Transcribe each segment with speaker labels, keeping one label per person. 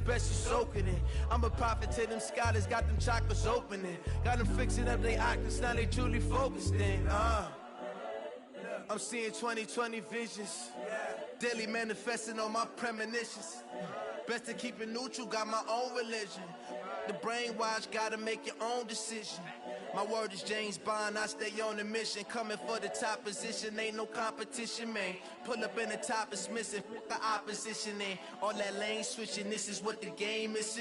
Speaker 1: best you soaking it. I'm a prophet to them scholars, got them chakras opening. Got them fixing up their octaves, now they truly focused in. I'm seeing 2020 visions, daily manifesting on my premonitions. Best to keep it neutral, got my own religion. The brainwash, gotta make your own decision. My word is James Bond, I stay on a mission. Coming for the top position, ain't no competition, man. Pull up in the top, it's missing, the opposition ain't. All that lane switching, this is what the game is.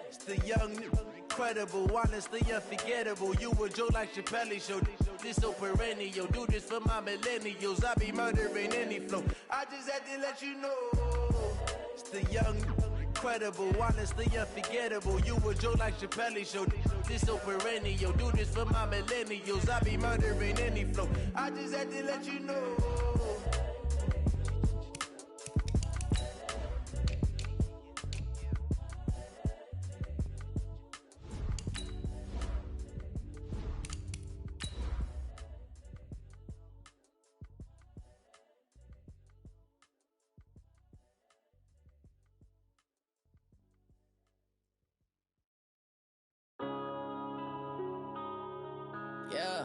Speaker 1: It's the young, incredible, honestly unforgettable. You a Joe like Chappelle show, this so perennial. Do this for my millennials, I be murdering any flow. I just had to let you know. It's the young, incredible, honestly unforgettable. You a Joe like Chappelle show, this so perennial. Do this for my millennials, I be murdering any flow. I just had to let you know.
Speaker 2: Yeah.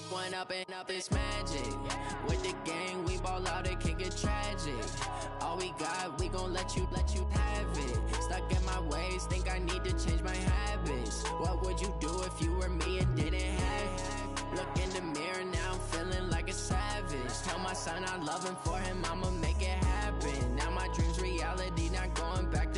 Speaker 2: One up and up is magic. With the gang, we ball out, it can get tragic. All we got, we gon' let you have it. Stuck in my ways, think I need to change my habits. What would you do if you were me and didn't have it? Look in the mirror, now I'm feeling like a savage. Tell my son I love him, for him I'ma make it happen. Now my dream's reality, not going back to.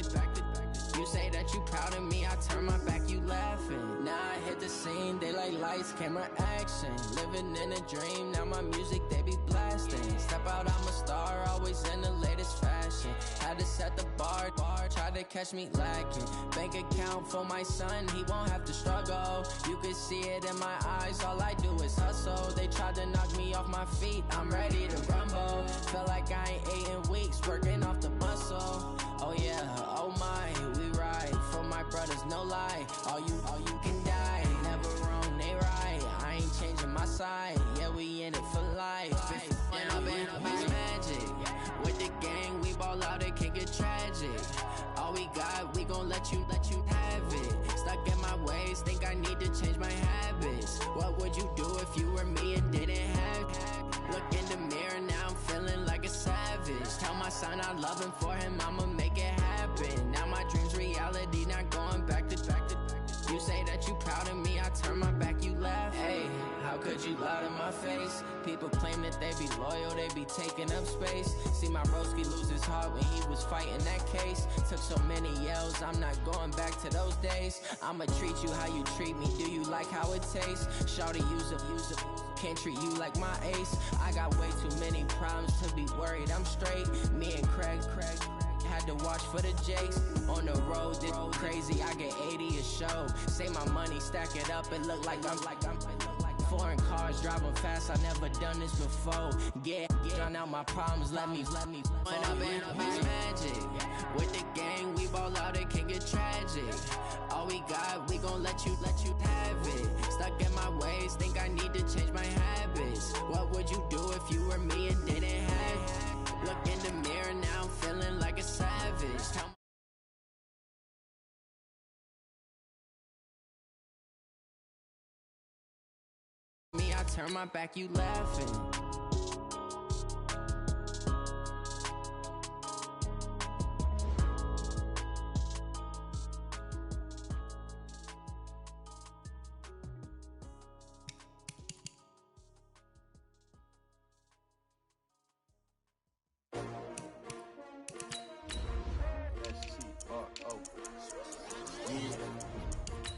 Speaker 2: You say that you proud of me, I turn my back, you laughing. Now I hit the scene, daylight lights, camera action. Living in a dream, now my music, they be blasting. Step out, I'm a star, always in the latest fashion. Had to set the bar, try to catch me lacking. Bank account for my son, he won't have to struggle. You can see it in my eyes, all I do is hustle. They tried to knock me off my feet, I'm ready to rumble. Felt like I ain't ate in weeks, working off the muscle. Oh yeah, oh my, we ride for my brothers, no lie. All you can die, never wrong, they right. I ain't changing my side, yeah, we in it for life. If up is magic. With the gang, we ball out, it can get tragic. All we got, we gon' let you have it. Stuck in my ways, think I need to change my habits. What would you do if you were me and didn't have it? Look in the mirror, now I'm feeling like a savage. Tell my son I love him, for him I'ma make it happen. Now my dream's reality, not going back to. You say that you proud of me, I turn my back, you laugh. Hey, how could you lie to my face? People claim that they be loyal, they be taking up space. See my broski lose his heart when he was fighting that case. Took so many yells, I'm not going back to those days. I'ma treat you how you treat me, do you like how it tastes? Shawty, use it. Can't treat you like my ace. I got way too many problems to be worried, I'm straight. Me and Craig had to watch for the Jakes. On the road, this crazy, I get 80 a show. Say my money, stack it up, it look like I'm foreign cars, driving fast, I never done this before. Get drown out my problems, let me One up and up is magic. With the gang, we ball out, it can get tragic. All we got, we gon' let you have it. Stuck in my ways, think I need to change my habits. What would you do if you were me and didn't have it? Look in the mirror, now I'm feeling like a savage. Me, I turn my back, you laughing.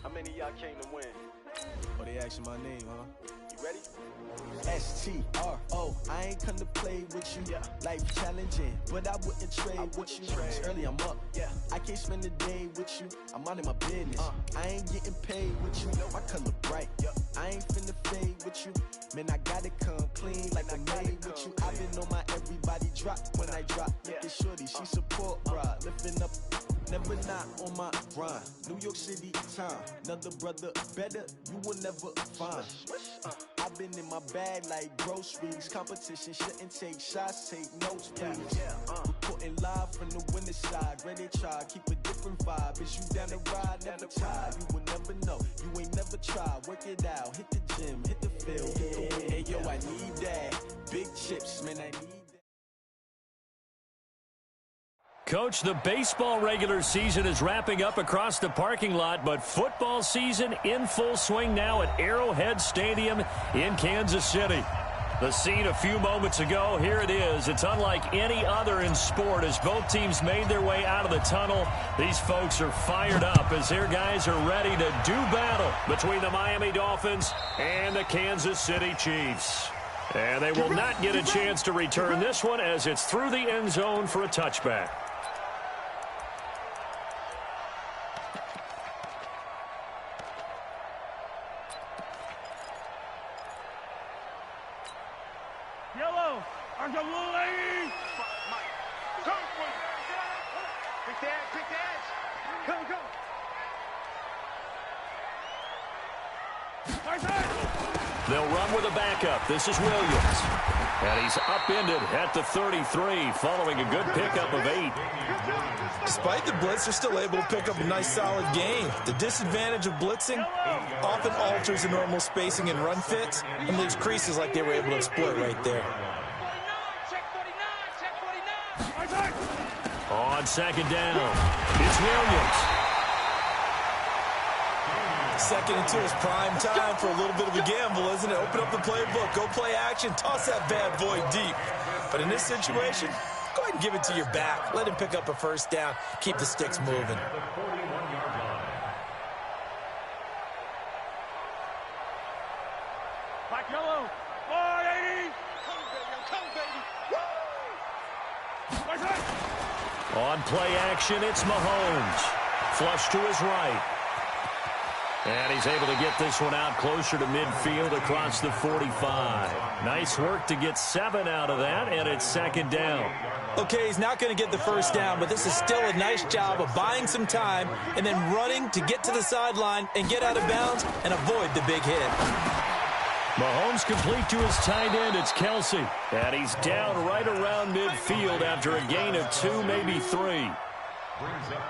Speaker 3: How many of y'all came to win?
Speaker 4: Oh, they asking my name, huh?
Speaker 3: You ready?
Speaker 4: STRO, I ain't come to play with you.
Speaker 3: Yeah.
Speaker 4: Life challenging, but I wouldn't trade with you. It's early, I'm up.
Speaker 3: Yeah.
Speaker 4: I can't spend the day with you. I'm out of my business. I ain't getting paid with you. My color bright.
Speaker 3: Yep.
Speaker 4: I ain't finna fade with you. Man, I gotta come clean like I'm made with you. I've been on my everybody drop when I drop. Look at shorty, she support ride. Lifting up, never not on my grind. New York City time, another brother better, you will never find. I I've been in my bag like groceries. Competition shouldn't take shots, take notes, please. Reporting live from the winning side. Ready to try, keep a different vibe. Is you down the ride? Never tired. You will never know. You ain't never tried. Work it out. Hit the gym, hit the field. Hey, yo, I need that. Big chips, man, I need that.
Speaker 5: Coach, the baseball regular season is wrapping up across the parking lot, but football season in full swing now at Arrowhead Stadium in Kansas City. The scene a few moments ago, here it is. It's unlike any other in sport as both teams made their way out of the tunnel. These folks are fired up as their guys are ready to do battle between the Miami Dolphins and the Kansas City Chiefs. And they will not get a chance to return this one as it's through the end zone for a touchback.
Speaker 6: Yellow, I'm the blue lady. Come, pick the edge, Come.
Speaker 5: They'll run with a backup. This is Williams. And he's upended at the 33 following a good pickup of 8.
Speaker 7: Despite the blitz, they're still able to pick up a nice solid gain. The disadvantage of blitzing often alters the normal spacing and run fits and leaves creases like they were able to exploit right there.
Speaker 5: On second down, it's Williams.
Speaker 7: Second and 2 is prime time for a little bit of a gamble, isn't it? Open up the playbook, go play action, toss that bad boy deep. But in this situation, go ahead and give it to your back. Let him pick up a first down. Keep the sticks moving.
Speaker 6: Black yellow. 480. Come, baby.
Speaker 5: On play action, it's Mahomes. Flush to his right. And he's able to get this one out closer to midfield across the 45. Nice work to get 7 out of that, and it's second down.
Speaker 7: Okay, he's not going to get the first down, but this is still a nice job of buying some time and then running to get to the sideline and get out of bounds and avoid the big hit.
Speaker 5: Mahomes complete to his tight end. It's Kelsey. And he's down right around midfield after a gain of 2, maybe 3.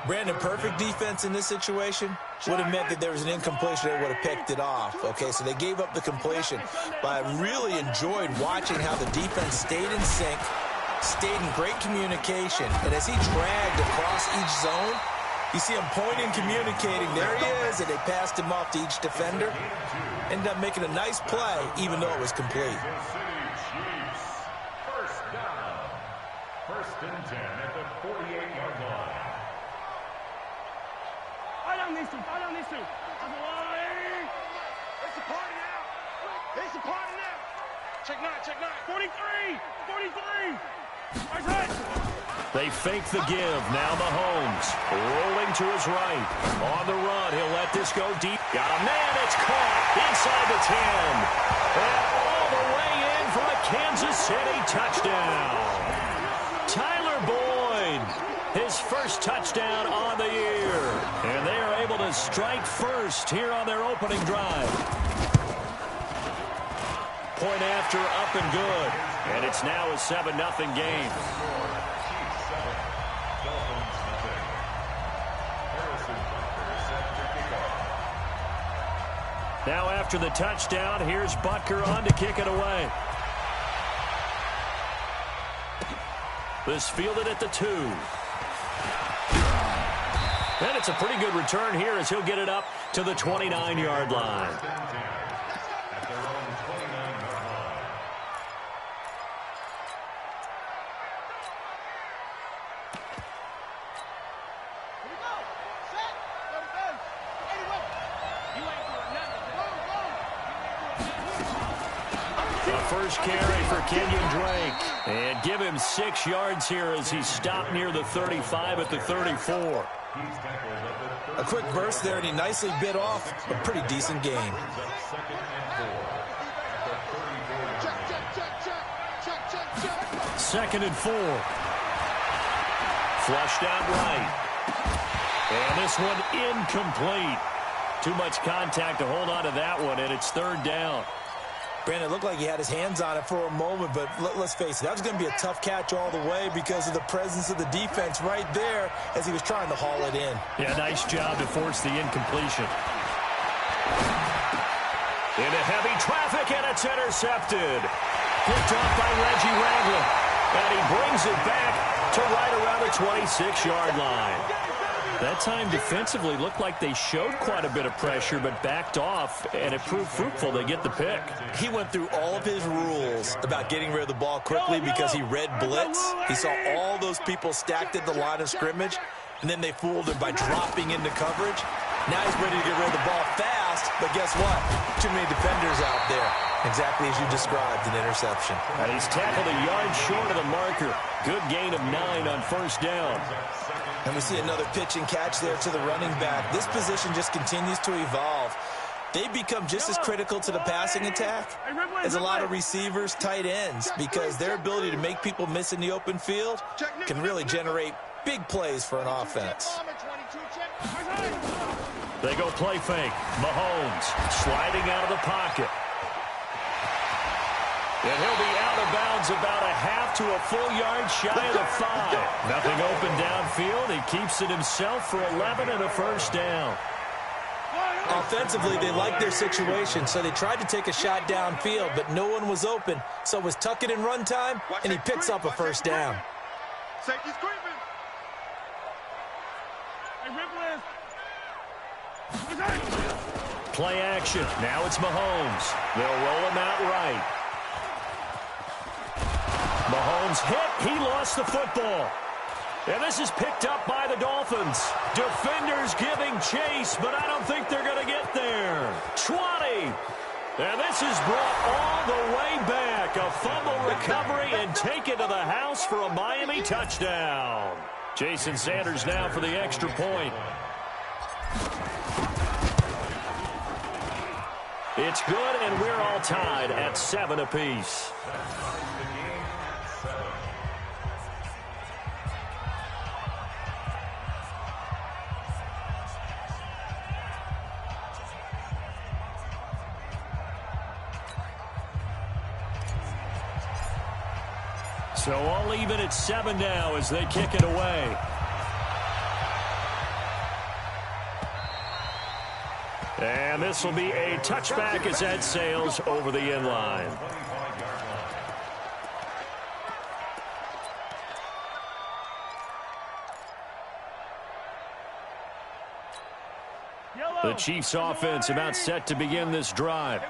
Speaker 7: Brandon, perfect defense in this situation would have meant that there was an incompletion. They would have picked it off. Okay, so they gave up the completion. But I really enjoyed watching how the defense stayed in sync, stayed in great communication. And as he dragged across each zone, you see him pointing, communicating. There he is, and they passed him off to each defender. Ended up making a nice play, even though it was complete.
Speaker 8: First and 10 at the 48-yard line.
Speaker 6: I don't need to. It's a party now. Check 9. 43.
Speaker 5: They fake the give. Now Mahomes rolling to his right. On the run, he'll let this go deep. Got a man. It's caught inside the 10. And all the way in for a Kansas City touchdown. Tyler Boyd, his first touchdown on the year. And they are able to strike first here on their opening drive. Point after, up and good. And it's now a 7-0 game. Now after the touchdown, here's Butker on to kick it away. This fielded at the 2. And it's a pretty good return here as he'll get it up to the 29-yard line. First carry for Kenyon Drake. And give him 6 yards here as he stopped near the 35 at the 34.
Speaker 7: A quick burst there, and he nicely bit off a pretty decent gain.
Speaker 5: Second and 4. Flushed out right. And this one incomplete. Too much contact to hold on to that one, and it's third down.
Speaker 7: Brandon, it looked like he had his hands on it for a moment, but let's face it, that was going to be a tough catch all the way because of the presence of the defense right there as he was trying to haul it in.
Speaker 5: Yeah, nice job to force the incompletion. Into heavy traffic, and it's intercepted. Picked off by Reggie Ragland, and he brings it back to right around the 26-yard line. That time defensively looked like they showed quite a bit of pressure but backed off, and it proved fruitful. They get the pick.
Speaker 7: He went through all of his rules about getting rid of the ball quickly because he read blitz. He saw all those people stacked at the line of scrimmage, and then they fooled him by dropping into coverage. Now he's ready to get rid of the ball fast, but guess what? Too many defenders out there. Exactly as you described, an interception.
Speaker 5: And he's tackled a yard short of the marker. Good gain of 9 on first down.
Speaker 7: And we see another pitch and catch there to the running back. This position just continues to evolve. They become just as critical to the passing attack as a lot of receivers, tight ends, because their ability to make people miss in the open field can really generate big plays for an offense.
Speaker 5: They go play fake. Mahomes sliding out of the pocket. And he'll be out of bounds about a half to a full yard shy of the 5. Nothing open downfield. He keeps it himself for 11 and a first down.
Speaker 7: Offensively, they liked their situation, so they tried to take a shot downfield, but no one was open. So it was tuck it in run time, and he picks up a first down.
Speaker 6: Safety's creeping.
Speaker 5: Play action. Now it's Mahomes. They'll roll him out right. Mahomes hit. He lost the football. And this is picked up by the Dolphins. Defenders giving chase, but I don't think they're going to get there. 20. And this is brought all the way back. A fumble recovery and taken to the house for a Miami touchdown. Jason Sanders now for the extra point. It's good, and we're all tied at 7 apiece. So all even at 7 now as they kick it away. And this will be a touchback as that sails over the end line. The Chiefs offense about set to begin this drive.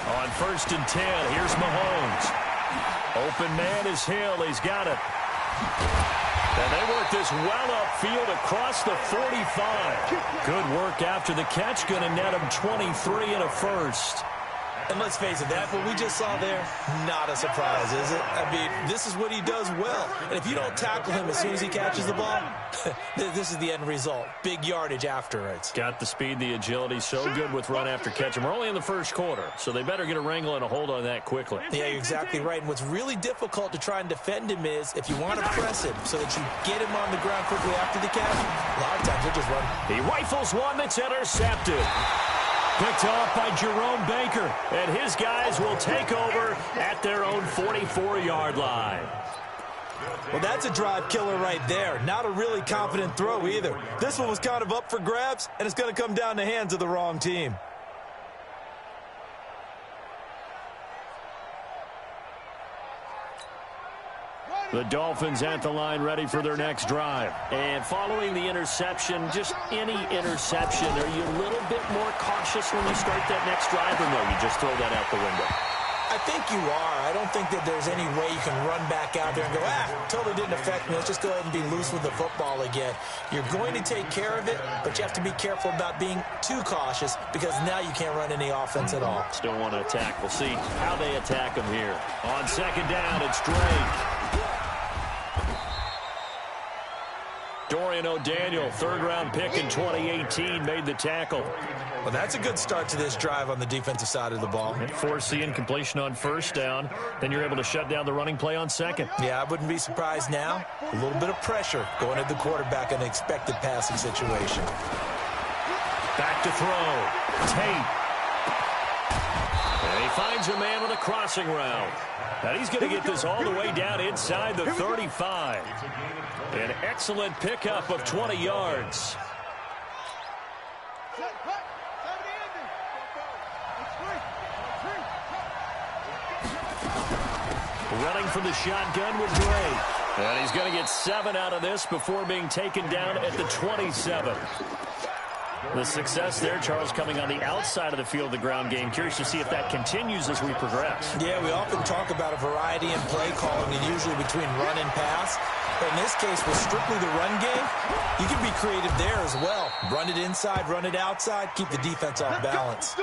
Speaker 5: On 1st and 10, here's Mahomes. Open man is Hill. He's got it. And they work this well upfield across the 45. Good work after the catch. Going to net him 23 and a first.
Speaker 7: And let's face it, that what we just saw there, not a surprise, is it? I mean, this is what he does well. And if you don't tackle him as soon as he catches the ball, this is the end result. Big yardage afterwards.
Speaker 5: Got the speed, the agility, so good with run after catch. And we're only in the first quarter, so they better get a wrangle and a hold on that quickly.
Speaker 7: Yeah, you're exactly right. And what's really difficult to try and defend him is if you want to press him so that you get him on the ground quickly after the catch, a lot of times he'll just run.
Speaker 5: He rifles one that's intercepted. Picked off by Jerome Baker, and his guys will take over at their own 44-yard line.
Speaker 7: Well, that's a drive killer right there. Not a really confident throw either. This one was kind of up for grabs, and it's going to come down the hands of the wrong team.
Speaker 5: The Dolphins at the line ready for their next drive. And following the interception, just any interception, are you a little bit more cautious when you start that next drive, or no, you just throw that out the window?
Speaker 7: I think you are. I don't think that there's any way you can run back out there and go, totally didn't affect me. Let's just go ahead and be loose with the football again. You're going to take care of it, but you have to be careful about being too cautious because now you can't run any offense at all.
Speaker 5: Still want to attack. We'll see how they attack them here. On 2nd down, it's Drake. Dorian O'Daniel, third-round pick in 2018, made the tackle.
Speaker 7: Well, that's a good start to this drive on the defensive side of the ball.
Speaker 5: Force the incompletion on first down. Then you're able to shut down the running play on second.
Speaker 7: Yeah, I wouldn't be surprised now. A little bit of pressure going at the quarterback in an expected passing situation.
Speaker 5: Back to throw. Tate. And he finds a man with a crossing route. And he's going to get this all the way down inside the 35. An excellent pickup of 20 yards. Running from the shotgun with Gray. And he's going to get 7 out of this before being taken down at the 27. The success there, Charles, coming on the outside of the field, the ground game. Curious to see if that continues as we progress.
Speaker 7: Yeah, we often talk about a variety in play calling, and usually between run and pass. But in this case, with strictly the run game, you can be creative there as well. Run it inside, run it outside, keep the defense off balance.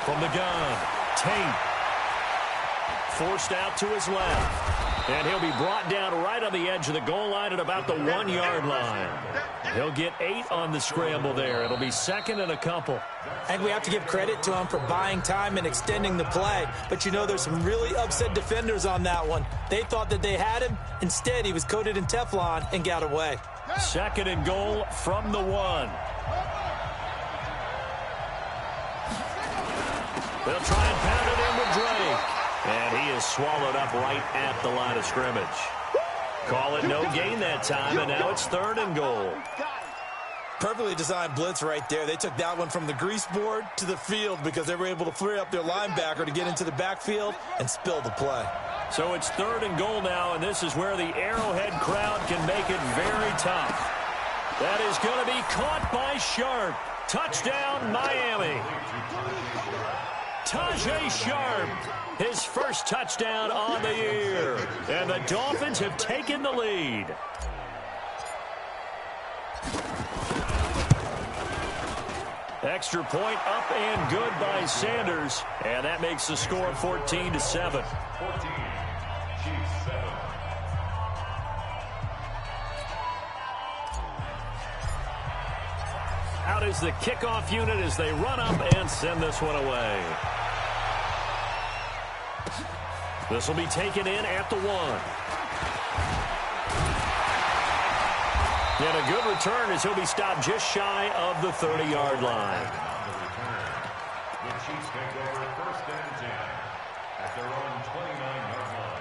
Speaker 5: From the gun, Tate. Forced out to his left. And he'll be brought down right on the edge of the goal line at about the 1-yard line. He'll get 8 on the scramble there. It'll be second and a couple.
Speaker 7: And we have to give credit to him for buying time and extending the play. But you know, there's some really upset defenders on that one. They thought that they had him. Instead, he was coated in Teflon and got away.
Speaker 5: Second and goal from the 1. They'll try and pound it in with Drake. And he is swallowed up right at the line of scrimmage. Call it no gain that time, and now it's third and goal.
Speaker 7: Perfectly designed blitz right there. They took that one from the grease board to the field because they were able to free up their linebacker to get into the backfield and spill the play.
Speaker 5: So it's third and goal now, and this is where the Arrowhead crowd can make it very tough. That is going to be caught by Sharp. Touchdown, Miami. Tajay Sharp, his first touchdown on the year. And the Dolphins have taken the lead. Extra point up and good by Sanders. And that makes the score 14-7. Out is the kickoff unit as they run up and send this one away. This will be taken in at the 1. And a good return as he'll be stopped just shy of the 30-yard line.
Speaker 8: The Chiefs take over first and 10 at their own 29-yard line.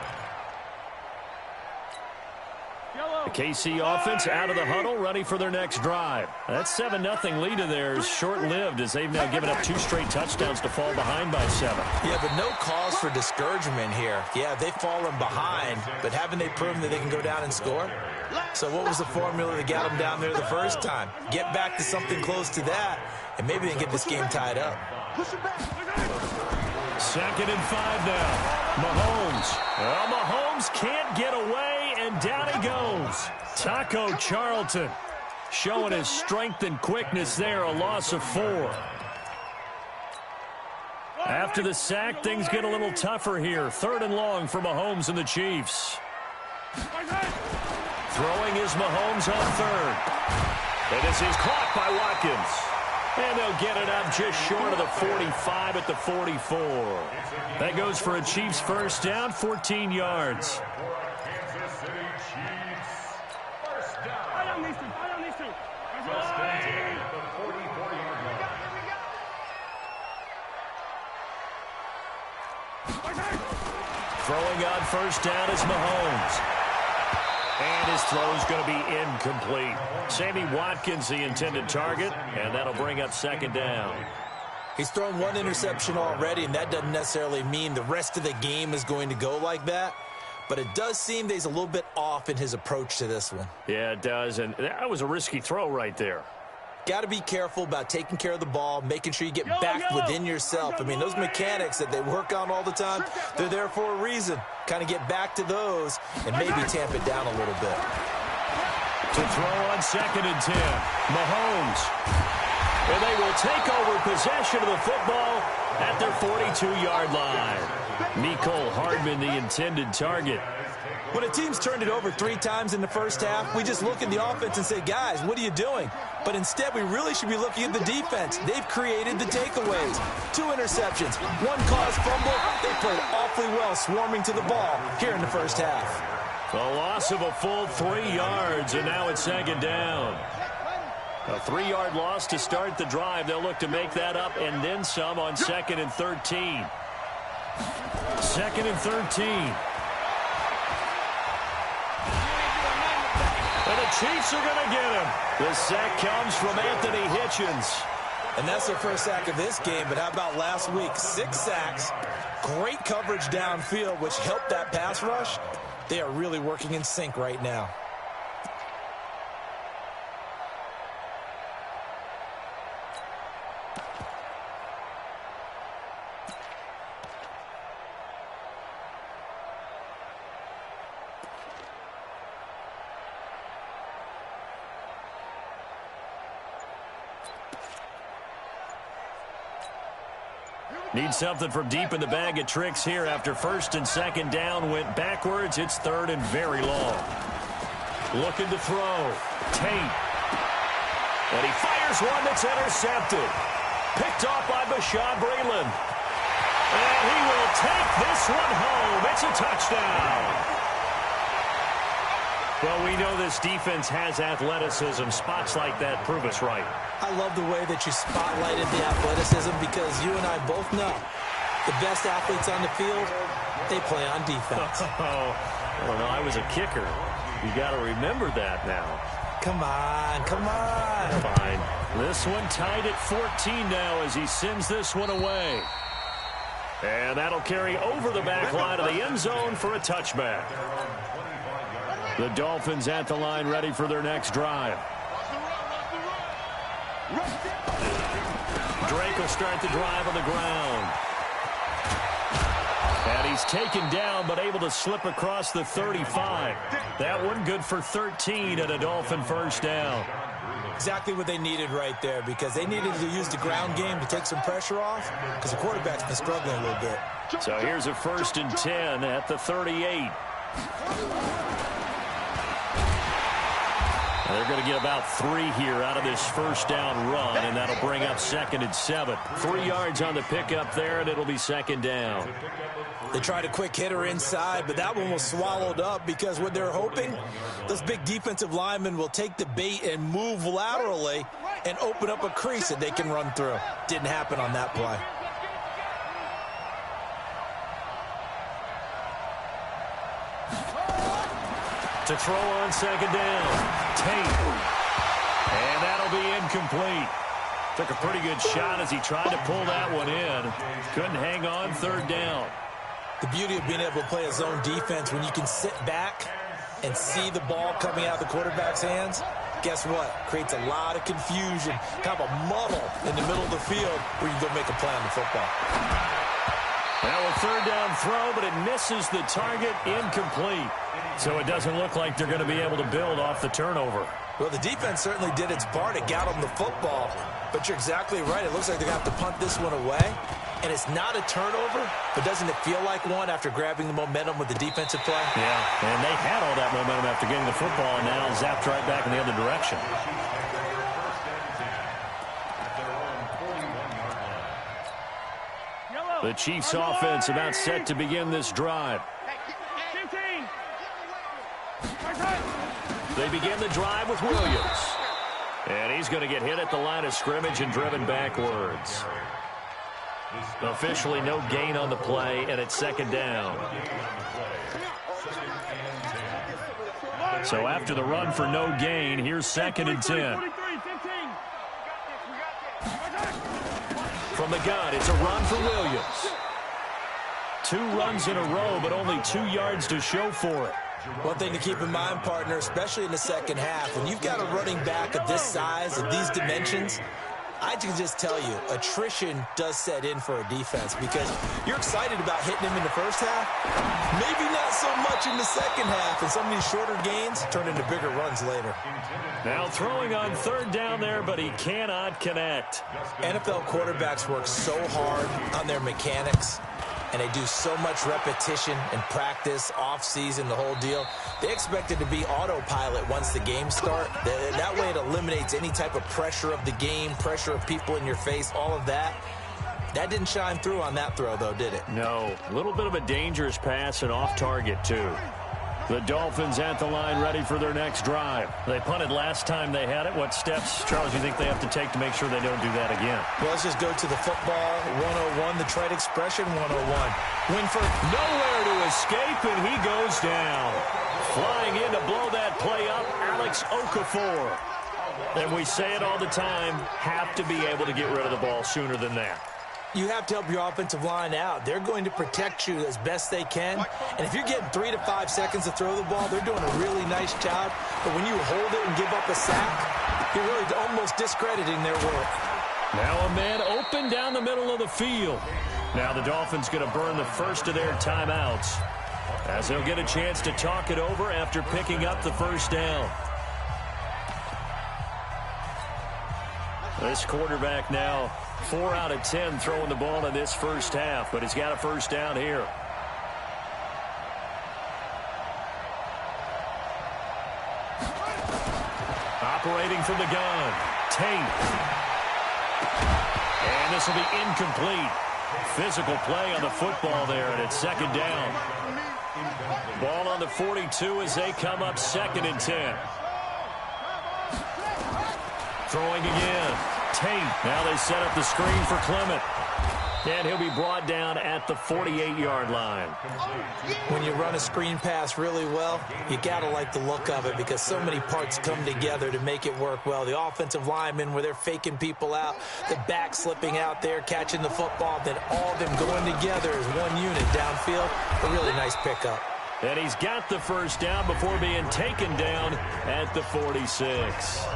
Speaker 5: The KC offense out of the huddle, ready for their next drive. That 7-0 lead of theirs short-lived as they've now given up 2 straight touchdowns to fall behind by 7.
Speaker 7: Yeah, but no cause for discouragement here. Yeah, they've fallen behind, but haven't they proven that they can go down and score? So what was the formula that got them down there the first time? Get back to something close to that, and maybe they can get this game tied up.
Speaker 5: Second and 5 now. Mahomes. Well, Mahomes can't get away, and down he goes. Taco Charlton showing his strength and quickness there, a loss of 4. After the sack, things get a little tougher here. Third and long for Mahomes and the Chiefs. Throwing is Mahomes on third. And this is caught by Watkins. And they'll get it up just short of the 45 at the 44. That goes for a Chiefs first down, 14 yards. Throwing on first down is Mahomes. And his throw is going to be incomplete. Sammy Watkins, the intended target, and that'll bring up second down.
Speaker 7: He's thrown 1 interception already, and that doesn't necessarily mean the rest of the game is going to go like that. But it does seem that he's a little bit off in his approach to this one.
Speaker 5: Yeah, it does, and that was a risky throw right there.
Speaker 7: Got to be careful about taking care of the ball, making sure you get back within yourself. I mean, those mechanics that they work on all the time, they're there for a reason. Kind of get back to those and maybe tamp it down a little bit.
Speaker 5: To throw on 2nd and 10. Mahomes. And they will take over possession of the football at their 42-yard line. Mecole Hardman, the intended target.
Speaker 7: When a team's turned it over 3 times in the first half, we just look at the offense and say, guys, what are you doing? But instead, we really should be looking at the defense. They've created the takeaways. 2 interceptions, 1 caused fumble. They played awfully well swarming to the ball here in the first half.
Speaker 5: A loss of a full 3 yards, and now it's 2nd down. A 3-yard loss to start the drive. They'll look to make that up and then some on 2nd and 13. 2nd and 13. And the Chiefs are going to get him. The sack comes from Anthony Hitchens.
Speaker 7: And that's their first sack of this game, but how about last week? 6 sacks, great coverage downfield, which helped that pass rush. They are really working in sync right now.
Speaker 5: Need something from deep in the bag of tricks here after 1st and 2nd down went backwards. It's 3rd and very long. Looking to throw. Tate. And he fires one that's intercepted. Picked off by Bashaud Breeland. And he will take this one home. It's a touchdown. Well, we know this defense has athleticism. Spots like that prove us right.
Speaker 7: I love the way that you spotlighted the athleticism because you and I both know the best athletes on the field, they play on defense.
Speaker 5: Well, no, I was a kicker. You got to remember that now.
Speaker 7: Come on, come on.
Speaker 5: Fine. This one tied at 14 now as he sends this one away. And that'll carry over the back line of the end zone for a touchback. The Dolphins at the line ready for their next drive. Drake will start the drive on the ground. And he's taken down but able to slip across the 35. That one good for 13 and a Dolphin first down.
Speaker 7: Exactly what they needed right there because they needed to use the ground game to take some pressure off because the quarterback's been struggling a little bit.
Speaker 5: So here's a 1st and 10 at the 38. They're going to get about 3 here out of this first down run, and that'll bring up 2nd and 7. 3 yards on the pickup there, and it'll be 2nd down.
Speaker 7: They tried a quick hitter inside, but that one was swallowed up because what they're hoping, those big defensive linemen will take the bait and move laterally and open up a crease that they can run through. Didn't happen on that play.
Speaker 5: To throw on 2nd down. Tate. And that'll be incomplete. Took a pretty good shot as he tried to pull that one in. Couldn't hang on 3rd down.
Speaker 7: The beauty of being able to play a zone defense when you can sit back and see the ball coming out of the quarterback's hands, guess what? Creates a lot of confusion, kind of a muddle in the middle of the field where you go make a play on the football.
Speaker 5: Now a 3rd down throw, but it misses the target, incomplete. So it doesn't look like they're going to be able to build off the turnover.
Speaker 7: Well, the defense certainly did its part. It got them the football. But you're exactly right. It looks like they're going to have to punt this one away. And it's not a turnover, but doesn't it feel like one after grabbing the momentum with the defensive play?
Speaker 5: Yeah, and they had all that momentum after getting the football and now zapped right back in the other direction. The Chiefs offense about set to begin this drive. They begin the drive with Williams. And he's going to get hit at the line of scrimmage and driven backwards. Officially no gain on the play, and it's 2nd down. So after the run for no gain, here's 2nd and 10. From the gun, it's a run for Williams. 2 runs in a row, but only 2 yards to show for it.
Speaker 7: One thing to keep in mind, partner, especially in the second half, when you've got a running back of this size, of these dimensions, I can just tell you, attrition does set in for a defense because you're excited about hitting him in the first half. Maybe not so much in the second half, and some of these shorter gains turn into bigger runs later.
Speaker 5: Now throwing on third down there, but he cannot connect.
Speaker 7: NFL quarterbacks work so hard on their mechanics, and they do so much repetition and practice, off-season, the whole deal. They expect it to be autopilot once the games start. That way it eliminates any type of pressure of the game, pressure of people in your face, all of that. That didn't shine through on that throw, though, did it?
Speaker 5: No. A little bit of a dangerous pass and off target, too. The Dolphins at the line ready for their next drive. They punted last time they had it. What steps, Charles, do you think they have to take to make sure they don't do that again?
Speaker 7: Well, let's just go to the football 101, the trade expression 101.
Speaker 5: Winford nowhere to escape, and he goes down. Flying in to blow that play up, Alex Okafor. And we say it all the time, have to be able to get rid of the ball sooner than that.
Speaker 7: You have to help your offensive line out. They're going to protect you as best they can. And if you're getting 3 to 5 seconds to throw the ball, they're doing a really nice job. But when you hold it and give up a sack, you're really almost discrediting their work.
Speaker 5: Now a man open down the middle of the field. Now the Dolphins going to burn the first of their timeouts as they'll get a chance to talk it over after picking up the first down. This quarterback now 4 out of 10 throwing the ball in this first half, but he's got a first down here. Operating from the gun, Tate. And this will be incomplete. Physical play on the football there, and it's second down. Ball on the 42 as they come up 2nd and 10. Throwing again. Tate. Now they set up the screen for Clement. And he'll be brought down at the 48-yard line.
Speaker 7: When you run a screen pass really well, you got to like the look of it because so many parts come together to make it work well. The offensive linemen where they're faking people out, the back slipping out there, catching the football, then all of them going together as one unit downfield. A really nice pickup.
Speaker 5: And he's got the first down before being taken down at the 46.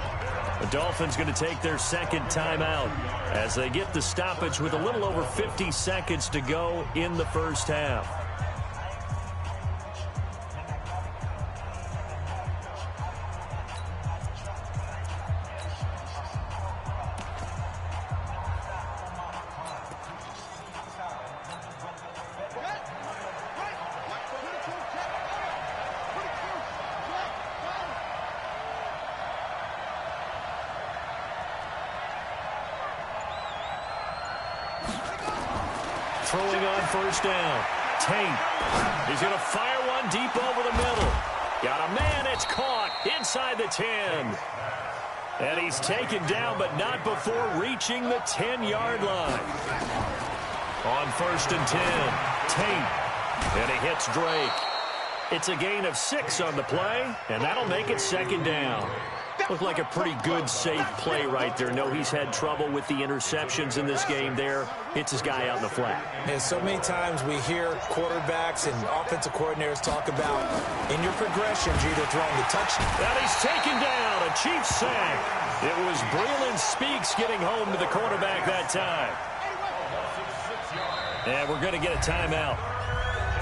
Speaker 5: The Dolphins going to take their second timeout as they get the stoppage with a little over 50 seconds to go in the first half. Throwing on first down. Tate. He's going to fire one deep over the middle. Got a man. It's caught inside the 10. And he's taken down, but not before reaching the 10-yard line. On 1st and 10. Tate. And he hits Drake. It's a gain of 6 on the play, and that'll make it second down. Looked like a pretty good, safe play right there. No, he's had trouble with the interceptions in this game there. Hits his guy out in the flat.
Speaker 7: And so many times we hear quarterbacks and offensive coordinators talk about in your progressions, you're either throwing the touchdown.
Speaker 5: And he's taken down. A Chiefs sack. It was Breland Speaks getting home to the quarterback that time. And we're going to get a timeout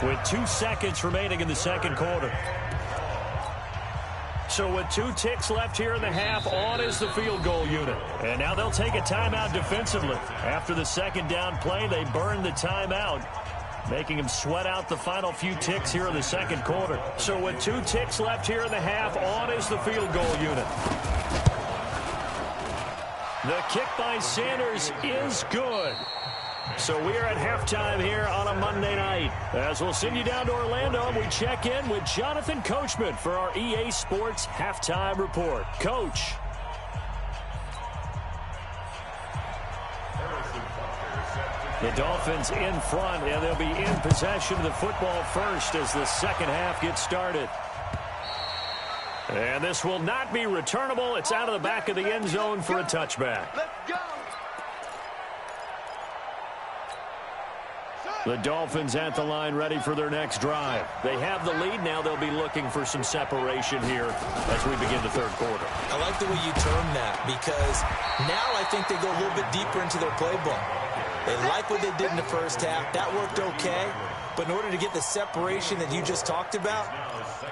Speaker 5: with 2 seconds remaining in the second quarter. So with 2 ticks left here in the half, on is the field goal unit. And now they'll take a timeout defensively. After the second down play, they burn the timeout, making them sweat out the final few ticks here in the second quarter. So with 2 ticks left here in the half, on is the field goal unit. The kick by Sanders is good. So we are at halftime here on a Monday night. As we'll send you down to Orlando, and we check in with Jonathan Coachman for our EA Sports Halftime Report. Coach. The Dolphins in front, and they'll be in possession of the football first as the second half gets started. And this will not be returnable. It's out of the back of the end zone for a touchback.
Speaker 6: Let's go.
Speaker 5: The Dolphins at the line ready for their next drive. They have the lead. Now they'll be looking for some separation here as we begin the third quarter.
Speaker 7: I like the way you term that because now I think they go a little bit deeper into their playbook. They like what they did in the first half. That worked okay. But in order to get the separation that you just talked about,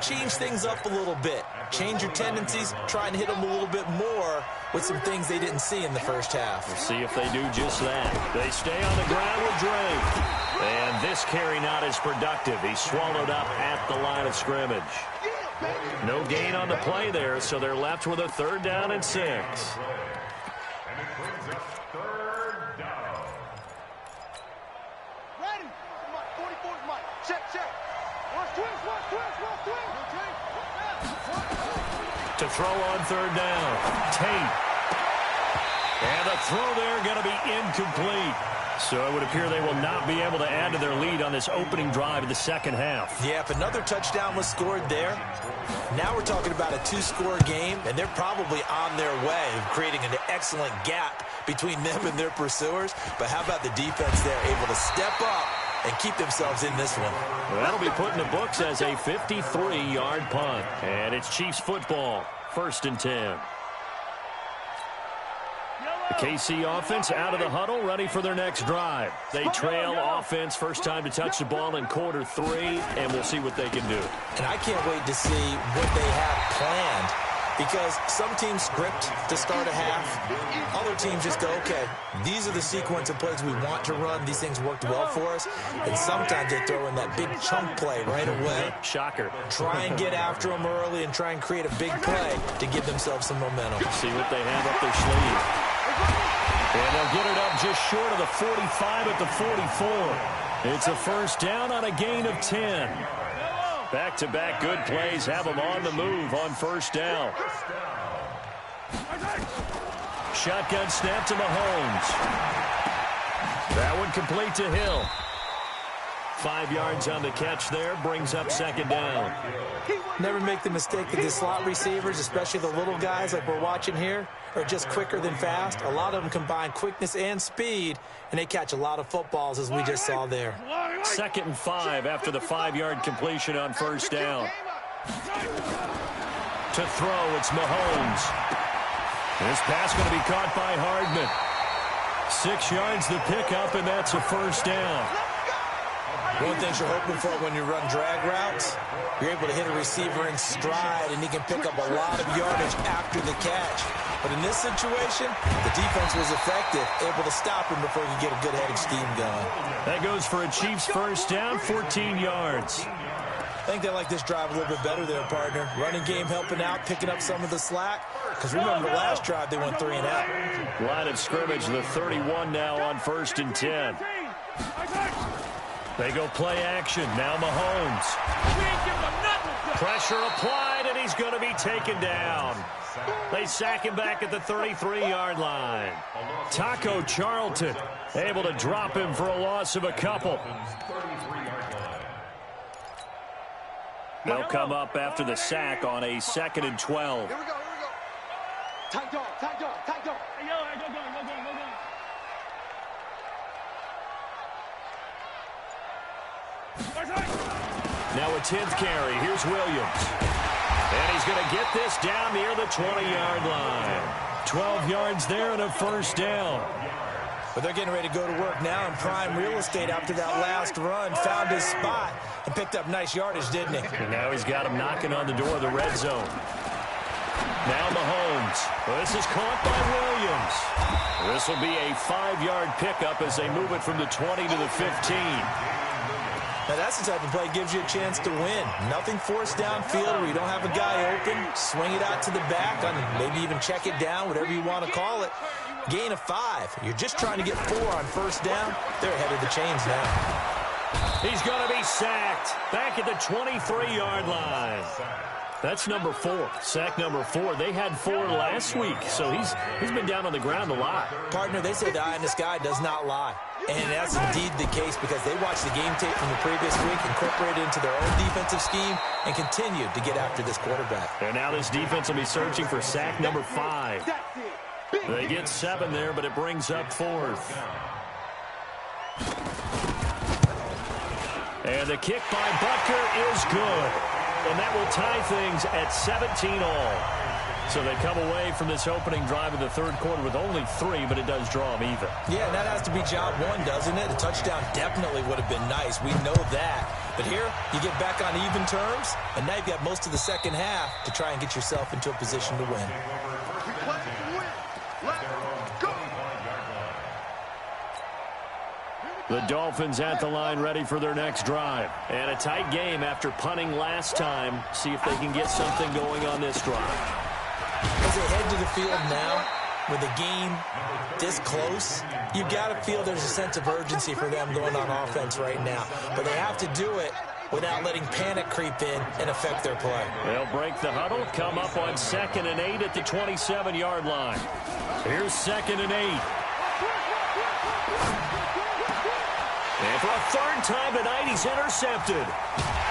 Speaker 7: change things up a little bit. Change your tendencies. Try and hit them a little bit more with some things they didn't see in the first half.
Speaker 5: We'll see if they do just that. They stay on the ground with Drake. And this carry not as productive. He's swallowed up at the line of scrimmage. No gain on the play there, so they're left with a 3rd down and 6.
Speaker 8: And it brings up 3rd down.
Speaker 6: Ready. 44's Mike. Check. Watch twist.
Speaker 5: To throw on 3rd down. Tate. And the throw there going to be incomplete. So it would appear they will not be able to add to their lead on this opening drive of the second half.
Speaker 7: Yeah, if another touchdown was scored there, now we're talking about a 2-score game, and they're probably on their way of creating an excellent gap between them and their pursuers. But how about the defense there, able to step up and keep themselves in this one?
Speaker 5: Well, that'll be put in the books as a 53-yard punt. And it's Chiefs football, 1st and 10. The KC offense out of the huddle, ready for their next drive. They trail offense, first time to touch the ball in quarter 3, and we'll see what they can do.
Speaker 7: And I can't wait to see what they have planned, because some teams script to start a half. Other teams just go, okay, these are the sequence of plays we want to run. These things worked well for us. And sometimes they throw in that big chunk play right away.
Speaker 5: Shocker.
Speaker 7: Try and get after them early and try and create a big play to give themselves some momentum.
Speaker 5: See what they have up their sleeve. And they'll get it up just short of the 45 at the 44. It's a 1st down on a gain of 10. Back-to-back good plays have them on the move on 1st down. Shotgun snap to Mahomes. That one complete to Hill. 5 yards on the catch there, brings up 2nd down.
Speaker 7: Never make the mistake that the slot receivers, especially the little guys like we're watching here, are just quicker than fast. A lot of them combine quickness and speed, and they catch a lot of footballs, as we just saw there.
Speaker 5: 2nd and 5 after the 5-yard completion on 1st down. To throw, it's Mahomes. This pass going to be caught by Hardman. 6 yards the pickup, and that's a 1st down.
Speaker 7: One thing you're hoping for when you run drag routes, you're able to hit a receiver in stride, and he can pick up a lot of yardage after the catch. But in this situation, the defense was effective, able to stop him before he could get a good headed steam going.
Speaker 5: That goes for a Chiefs 1st down, 14 yards.
Speaker 7: I think they like this drive a little bit better there, partner. Running game helping out, picking up some of the slack. Because remember, the last drive, they went 3 and out.
Speaker 5: Line of scrimmage, the 31 now on 1st and 10. They go play action. Now Mahomes. Pressure applied, and he's going to be taken down. They sack him back at the 33-yard line. Taco Charlton able to drop him for a loss of a couple. They'll come up after the sack on a 2nd and 12.
Speaker 6: Here we go. Tight dog.
Speaker 5: Now a 10th carry. Here's Williams. And he's going to get this down near the 20-yard line. 12 yards there and a 1st down.
Speaker 7: But they're getting ready to go to work now in prime real estate after that last run. Found his spot and picked up nice yardage, didn't he?
Speaker 5: And now he's got him knocking on the door of the red zone. Now Mahomes. Well, this is caught by Williams. This will be a 5-yard pickup as they move it from the 20 to the 15.
Speaker 7: Now, that's the type of play that gives you a chance to win. Nothing forced downfield where you don't have a guy open. Swing it out to the back, maybe even check it down, whatever you want to call it. Gain of 5. You're just trying to get 4 on 1st down. They're ahead of the chains now.
Speaker 5: He's going to be sacked back at the 23-yard line. That's number 4. Sack number 4. They had 4 last week, so he's been down on the ground a lot.
Speaker 7: Partner, they say the eye in the sky does not lie. And that's indeed the case because they watched the game tape from the previous week, incorporated it into their own defensive scheme, and continued to get after this quarterback.
Speaker 5: And now this defense will be searching for sack number 5. They get 7 there, but it brings up 4th. And the kick by Butker is good. And that will tie things at 17-all. So they come away from this opening drive in the third quarter with only 3, but it does draw them even.
Speaker 7: Yeah, and that has to be job one, doesn't it? A touchdown definitely would have been nice. We know that. But here, you get back on even terms, and now you've got most of the second half to try and get yourself into a position to win.
Speaker 5: The Dolphins at the line ready for their next drive. And a tight game after punting last time. See if they can get something going on this drive.
Speaker 7: As they head to the field now, with the game this close, you've got to feel there's a sense of urgency for them going on offense right now. But they have to do it without letting panic creep in and affect their play.
Speaker 5: They'll break the huddle, come up on 2nd and 8 at the 27-yard line. Here's 2nd and 8. And for a third time tonight, he's intercepted.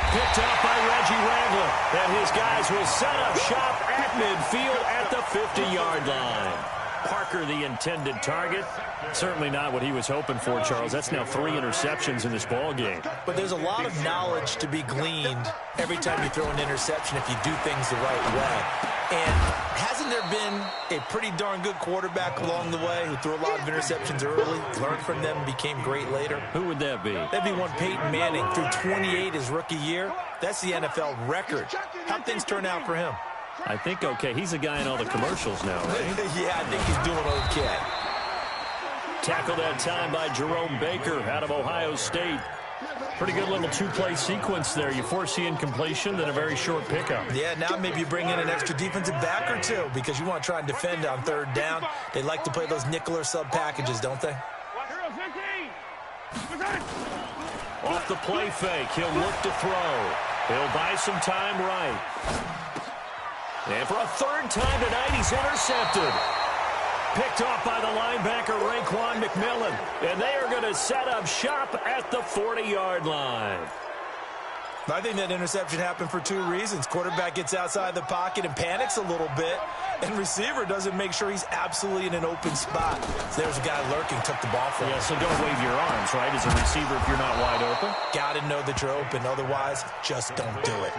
Speaker 5: Picked up by Reggie Ragland. And his guys will set up shop at midfield at the 50-yard line. Parker, the intended target. Certainly not what he was hoping for, Charles. That's now 3 interceptions in this ball game.
Speaker 7: But there's a lot of knowledge to be gleaned every time you throw an interception if you do things the right way. And hasn't there been a pretty darn good quarterback along the way who threw a lot of interceptions early, learned from them, and became great later?
Speaker 5: Who would that be?
Speaker 7: That'd be one Peyton Manning. Threw 28 his rookie year. That's the NFL record. How'd things turn out for him?
Speaker 5: I think okay. He's a guy in all the commercials now, right?
Speaker 7: Yeah, I think he's doing okay.
Speaker 5: Tackled that time by Jerome Baker out of Ohio State. Pretty good little 2-play sequence there. You force the incompletion, then a very short pickup.
Speaker 7: Yeah, now maybe you bring in an extra defensive back or two because you want to try and defend on 3rd down. They like to play those nickel or sub packages, don't they?
Speaker 5: Off the play fake, he'll look to throw. He'll buy some time right. And for a 3rd time tonight, he's intercepted. Picked off by the linebacker, Raekwon McMillan. And they are going to set up shop at the 40-yard line.
Speaker 7: I think that interception happened for 2 reasons. Quarterback gets outside the pocket and panics a little bit. And receiver doesn't make sure he's absolutely in an open spot. So there's a guy lurking, took the ball from him.
Speaker 5: Yeah, so don't wave your arms, right, as a receiver if you're not wide open.
Speaker 7: Got to know that you're open. Otherwise, just don't do it.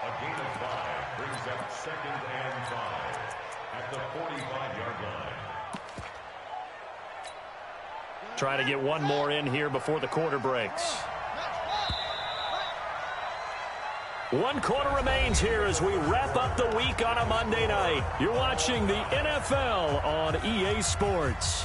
Speaker 8: A gain of 5 brings up 2nd and 5 at the 45-yard line.
Speaker 5: Try to get one more in here before the quarter breaks. 1 quarter remains here as we wrap up the week on a Monday night. You're watching the NFL on EA Sports.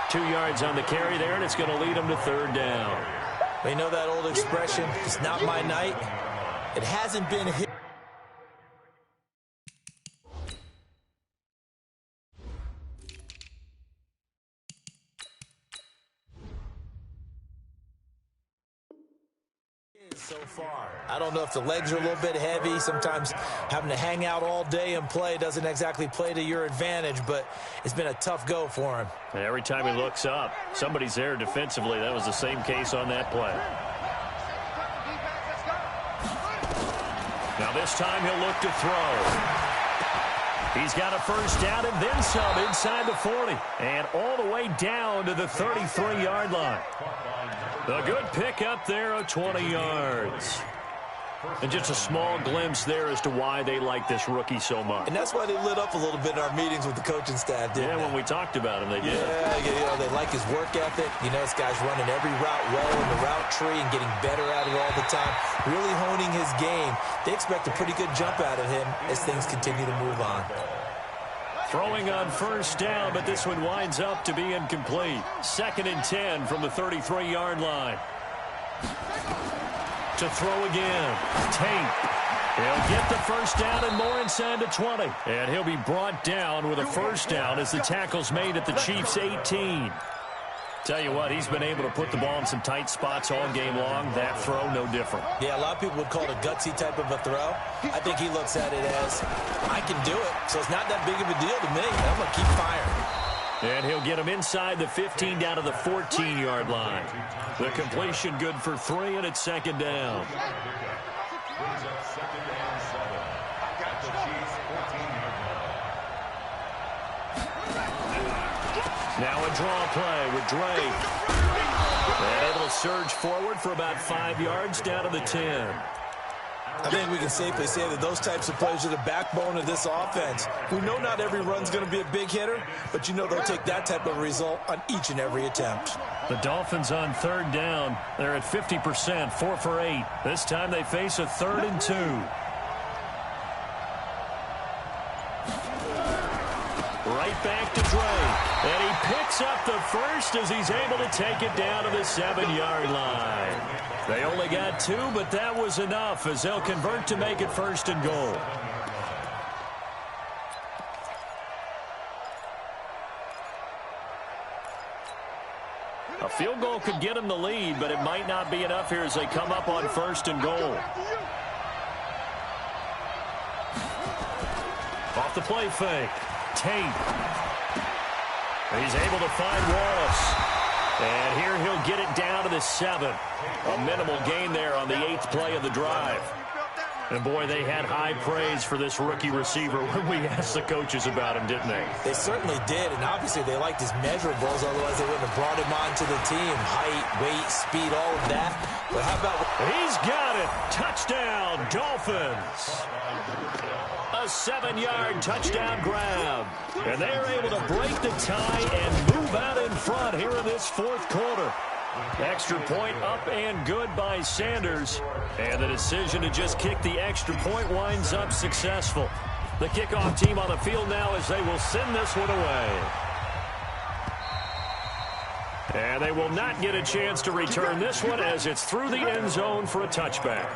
Speaker 5: Two yards on the carry there, and it's going to lead them to 3rd down.
Speaker 7: You know that old expression, it's not my night. It hasn't been hit. So far, I don't know if the legs are a little bit heavy. Sometimes having to hang out all day and play doesn't exactly play to your advantage, but it's been a tough go for him.
Speaker 5: And every time he looks up, somebody's there defensively. That was the same case on that play. Now this time he'll look to throw. He's got a 1st down and then some inside the 40. And all the way down to the 33-yard line. A good pick up there of 20 yards. And just a small glimpse there as to why they like this rookie so much.
Speaker 7: And that's why they lit up a little bit in our meetings with the coaching staff, didn't they?
Speaker 5: When we talked about him, they did.
Speaker 7: Yeah, you know, they like his work ethic. You know, this guy's running every route well in the route tree and getting better at it all the time. Really honing his game. They expect a pretty good jump out of him as things continue to move on.
Speaker 5: Throwing on 1st down, but this one winds up to be incomplete. 2nd and 10 from the 33-yard line. To throw again. Tate. He'll get the 1st down and more inside the 20. And he'll be brought down with a 1st down as the tackle's made at the Chiefs' 18. Tell you what, he's been able to put the ball in some tight spots all game long. That throw, no different.
Speaker 7: Yeah, a lot of people would call it a gutsy type of a throw. I think he looks at it as, I can do it, so it's not that big of a deal to me. I'm going to keep firing.
Speaker 5: And he'll get him inside the 15 down to the 14-yard line. The completion good for 3, and it's second down.
Speaker 8: Brings up second and 7 at the Chiefs' 14-yard line.
Speaker 5: Now a draw play with Drake. And able to surge forward for about 5 yards down to the 10.
Speaker 7: I think we can safely say that those types of plays are the backbone of this offense. We know not every run's going to be a big hitter, but you know they'll take that type of result on each and every attempt.
Speaker 5: The Dolphins on third down. They're at 50%, 4 for 8. This time they face a 3rd and 2. Right back to Drake. And he picks up the first as he's able to take it down to the 7-yard line. They only got 2, but that was enough as they'll convert to make it 1st and goal. A field goal could get them the lead, but it might not be enough here as they come up on 1st and goal. Off the play fake. Tate. He's able to find Wallace. And here he'll get it down to the 7. A minimal gain there on the 8th play of the drive. And, boy, they had high praise for this rookie receiver when we asked the coaches about him, didn't they?
Speaker 7: They certainly did, and obviously they liked his measurables, otherwise they wouldn't have brought him onto the team. Height, weight, speed, all of that. But how about...
Speaker 5: He's got it. Touchdown, Dolphins. A 7-yard touchdown grab. And they're able to break the tie and move out in front here in this 4th quarter. Extra point up and good by Sanders. And the decision to just kick the extra point winds up successful. The kickoff team on the field now as they will send this one away. And they will not get a chance to return this one as it's through the end zone for a touchback.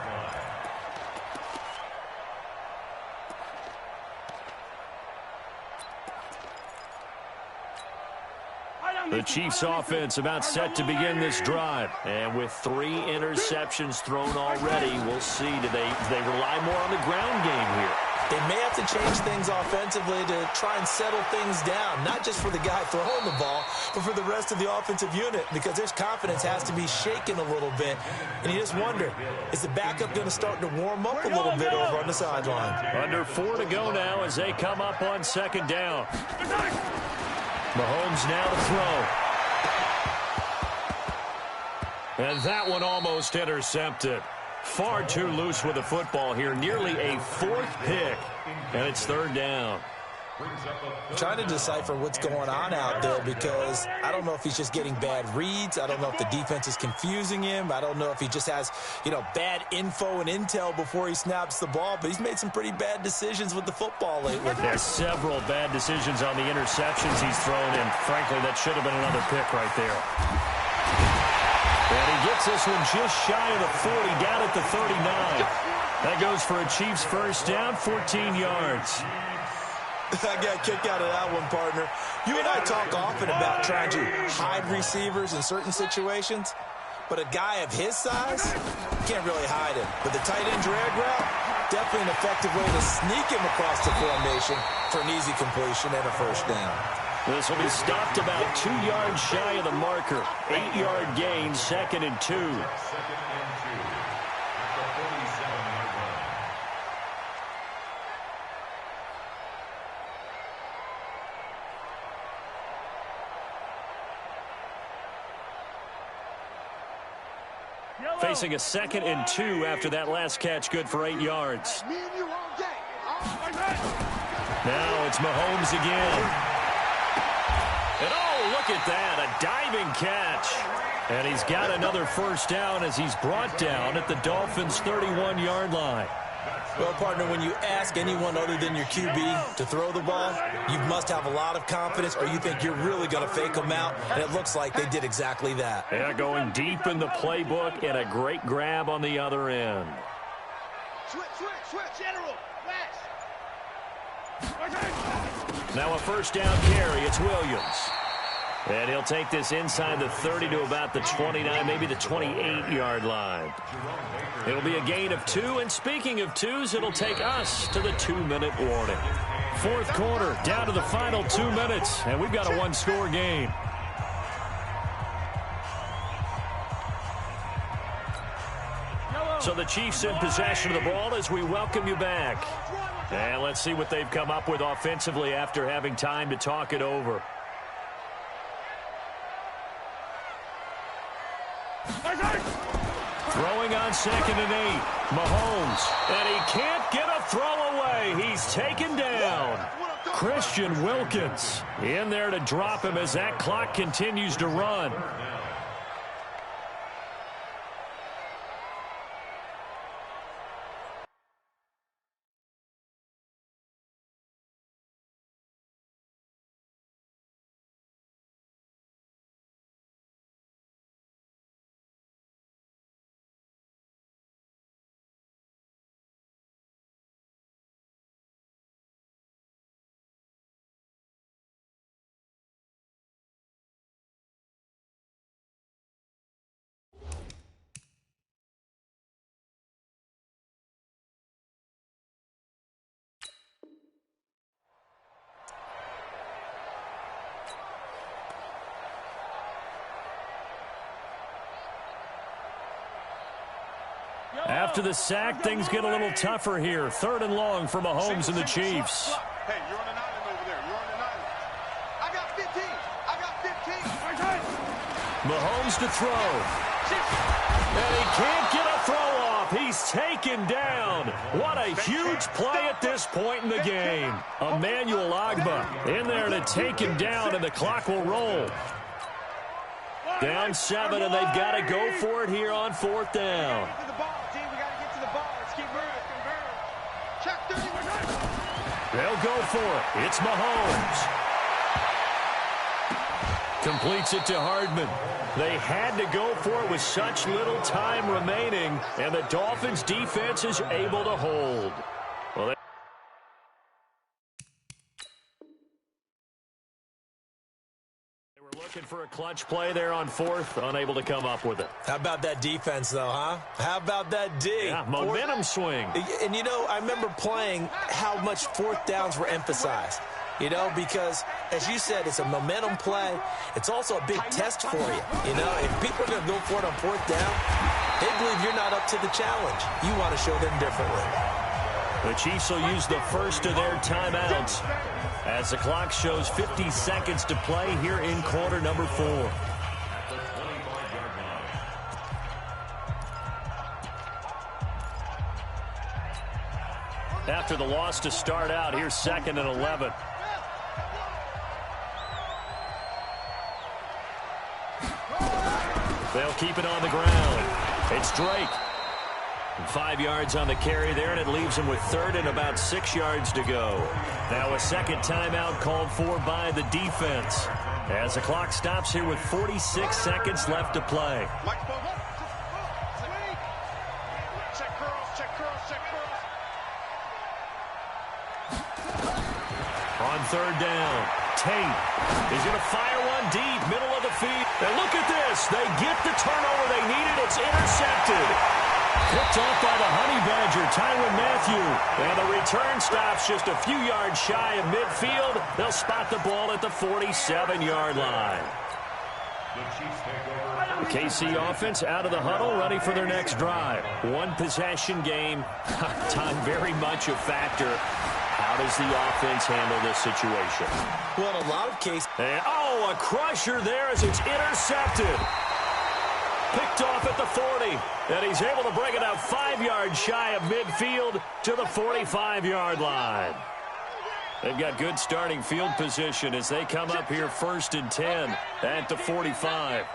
Speaker 5: The Chiefs offense about set to begin this drive. And with 3 interceptions thrown already, we'll see. Do they rely more on the ground game here?
Speaker 7: They may have to change things offensively to try and settle things down, not just for the guy throwing the ball, but for the rest of the offensive unit, because their confidence has to be shaken a little bit. And you just wonder, is the backup going to start to warm up a little bit over on the sideline?
Speaker 5: Under 4 to go now as they come up on 2nd down. Mahomes now to throw. And that one almost intercepted. Far too loose with the football here. Nearly a 4th pick. And it's 3rd down.
Speaker 7: I'm trying to decipher what's going on out there because I don't know if he's just getting bad reads. I don't know if the defense is confusing him. I don't know if he just has, bad info and intel before he snaps the ball. But he's made some pretty bad decisions with the football lately.
Speaker 5: There's several bad decisions on the interceptions he's thrown, and frankly, that should have been another pick right there. And he gets this one just shy of the 40, down at the 39. That goes for a Chiefs 1st down, 14 yards.
Speaker 7: I got a kick out of that one, partner. You and I talk often about trying to hide receivers in certain situations, but a guy of his size can't really hide him. But the tight end drag route, definitely an effective way to sneak him across the formation for an easy completion and a 1st down.
Speaker 5: This will be stopped about 2 yards shy of the marker. 8-yard gain, 2nd and 2. Facing a 2nd and 2 after that last catch, good for 8 yards. Now it's Mahomes again. And oh, look at that, a diving catch. And he's got another 1st down as he's brought down at the Dolphins' 31-yard line.
Speaker 7: Well, partner, when you ask anyone other than your QB to throw the ball, you must have a lot of confidence or you think you're really going to fake them out, and it looks like they did exactly that.
Speaker 5: Yeah, going deep in the playbook and a great grab on the other end.
Speaker 6: Switch, General,
Speaker 5: Now a 1st down carry, it's Williams. And he'll take this inside the 30 to about the 29, maybe the 28-yard line. It'll be a gain of 2, and speaking of 2s, it'll take us to the 2-minute warning. Fourth quarter, down to the final 2 minutes, and we've got a one-score game. So the Chiefs in possession of the ball as we welcome you back. And let's see what they've come up with offensively after having time to talk it over. Throwing on 2nd and 8. Mahomes. And he can't get a throw away. He's taken down. Christian Wilkins in there to drop him as that clock continues to run. After the sack, things get a little tougher here. 3rd and long for Mahomes and the Chiefs.
Speaker 6: Hey, you're on an island over there. You're on an island. I got 15. I got 15.
Speaker 5: Mahomes to throw. And he can't get a throw off. He's taken down. What a huge play at this point in the game. Emmanuel Ogbah in there to take him down, and the clock will roll. Down 7, and they've got to go for it here on 4th down. They'll go for it. It's Mahomes. Completes it to Hardman. They had to go for it with such little time remaining, and the Dolphins' defense is able to hold. Well, they were looking for a clutch play there on 4th, unable to come up with it.
Speaker 7: How about that defense, though, huh? How about that D?
Speaker 5: Yeah, momentum swing.
Speaker 7: And, you know, I remember playing how much 4th downs were emphasized. You know, because, as you said, it's a momentum play. It's also a big test for you. You know, if people are going to go for it on 4th down, they believe you're not up to the challenge. You want to show them differently.
Speaker 5: The Chiefs will use the first of their timeouts as the clock shows 50 seconds to play here in quarter number 4. After the loss to start out, here's 2nd and 11. They'll keep it on the ground. It's Drake. 5 yards on the carry there, and it leaves him with 3rd and about 6 yards to go. Now a second timeout called for by the defense as the clock stops here with 46 seconds left to play. On 3rd down, Tate is going to fire one deep, middle of the field. And look at this. They get the turnover they needed. It's intercepted. Picked off by the Honey Badger, Tyrann Mathieu. And the return stops just a few yards shy of midfield. They'll spot the ball at the 47-yard line. The KC offense out of the huddle, ready for their next drive. One possession game. Time very much a factor. How does the offense handle this situation?
Speaker 7: Well, in a lot of cases.
Speaker 5: And, oh, a crusher there as it's intercepted. Picked off at the 40. And he's able to bring it out 5 yards shy of midfield to the 45-yard line. They've got good starting field position as they come up here 1st and 10 at the 45.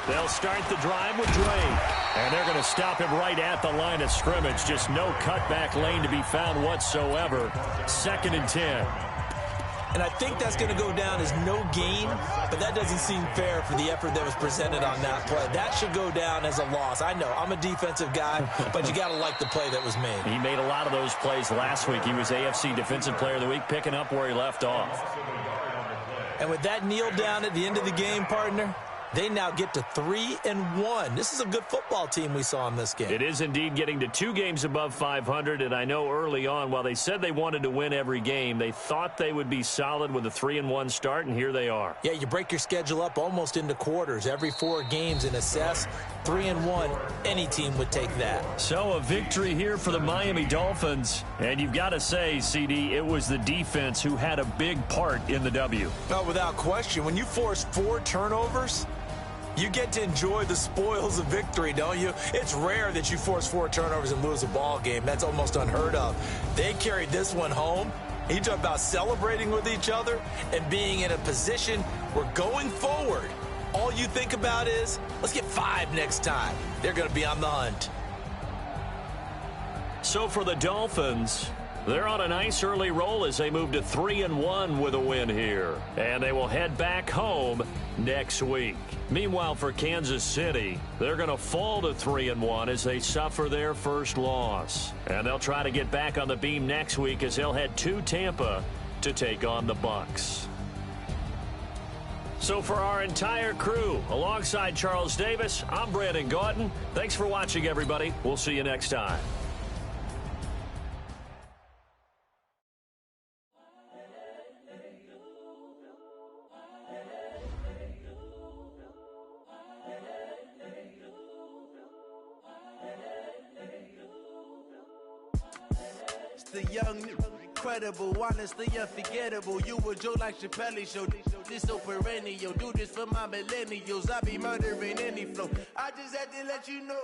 Speaker 5: They'll start the drive with Drake. And they're going to stop him right at the line of scrimmage. Just no cutback lane to be found whatsoever. 2nd and 10.
Speaker 7: And I think that's going to go down as no gain, but that doesn't seem fair for the effort that was presented on that play. That should go down as a loss. I know, I'm a defensive guy, but you got to like the play that was made.
Speaker 5: He made a lot of those plays last week. He was AFC Defensive Player of the Week, picking up where he left off.
Speaker 7: And with that kneel down at the end of the game, partner, they now get to 3-1. This is a good football team we saw in this game.
Speaker 5: It is indeed getting to 2 games above 500, and I know early on, while they said they wanted to win every game, they thought they would be solid with a 3-1 start, and here they are.
Speaker 7: Yeah, you break your schedule up almost into quarters, every 4 games, and assess 3-1. Any team would take that.
Speaker 5: So a victory here for the Miami Dolphins, and you've got to say, CD, it was the defense who had a big part in the W.
Speaker 7: Oh, without question. When you force 4 turnovers, you get to enjoy the spoils of victory, don't you? It's rare that you force 4 turnovers and lose a ball game. That's almost unheard of. They carried this one home. You talk about celebrating with each other and being in a position where going forward, all you think about is, let's get 5 next time. They're going to be on the hunt.
Speaker 5: So for the Dolphins, they're on a nice early roll as they move to 3-1 with a win here. And they will head back home next week. Meanwhile, for Kansas City, they're going to fall to 3-1 as they suffer their first loss. And they'll try to get back on the beam next week as they'll head to Tampa to take on the Bucs. So for our entire crew, alongside Charles Davis, I'm Brandon Gaudin. Thanks for watching, everybody. We'll see you next time.
Speaker 1: The young, incredible, honestly unforgettable. You a Joe like Chappelle show. This so perennial. Do this for my millennials. I be murdering any flow. I just had to let you know.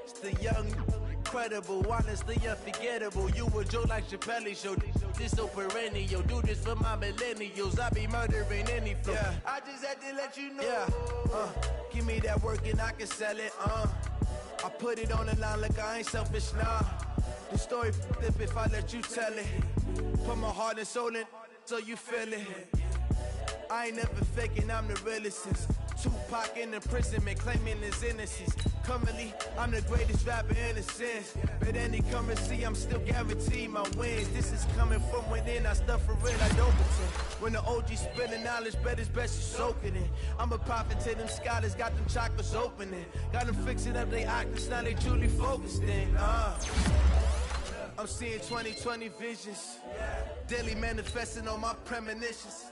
Speaker 1: It's the young, incredible, honestly unforgettable. You a Joe like Chappelle show. This so perennial. Do this for my millennials. I be murdering any flow. Yeah. I just had to let you know. Yeah. Give me that work and I can sell it. I put it on the line like I ain't selfish, nah. The story flip if I let you tell it. Put my heart and soul in so you feel it. I ain't never faking, I'm the realest since Tupac in imprisonment, claiming his innocence. Currently, I'm the greatest rapper in a sense. But any currency, I'm still guaranteed my wins. This is coming from within, I stuff for real, I don't pretend. When the OG spilling knowledge, bet it's best you soak it in. I'm a prophet to them scholars, got them chakras opening. Got them fixing up they octaves, now they truly focused in. I'm seeing 2020 visions. Daily manifesting on my premonitions.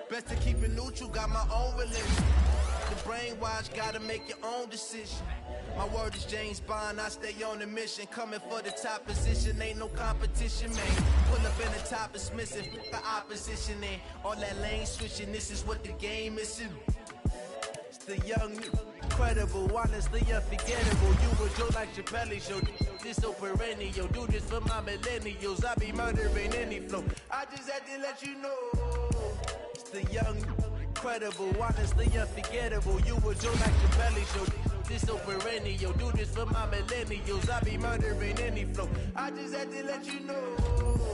Speaker 1: Best to keep it neutral, got my own religion. The brainwash, gotta make your own decision. My word is James Bond, I stay on the mission. Coming for the top position, ain't no competition, man. Pull up in the top is missing, the opposition ain't. All that lane switching, this is what the game is. It's the young, incredible, honestly unforgettable. You a Joe like Chappelle show. This so perennial. Do this for my millennials. I be murdering any flow. I just had to let you know. It's the young, incredible, honestly unforgettable. You a Joe like Chappelle show. This so perennial. Do this for my millennials. I be murdering any flow. I just had to let you know.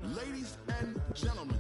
Speaker 6: Ladies and gentlemen,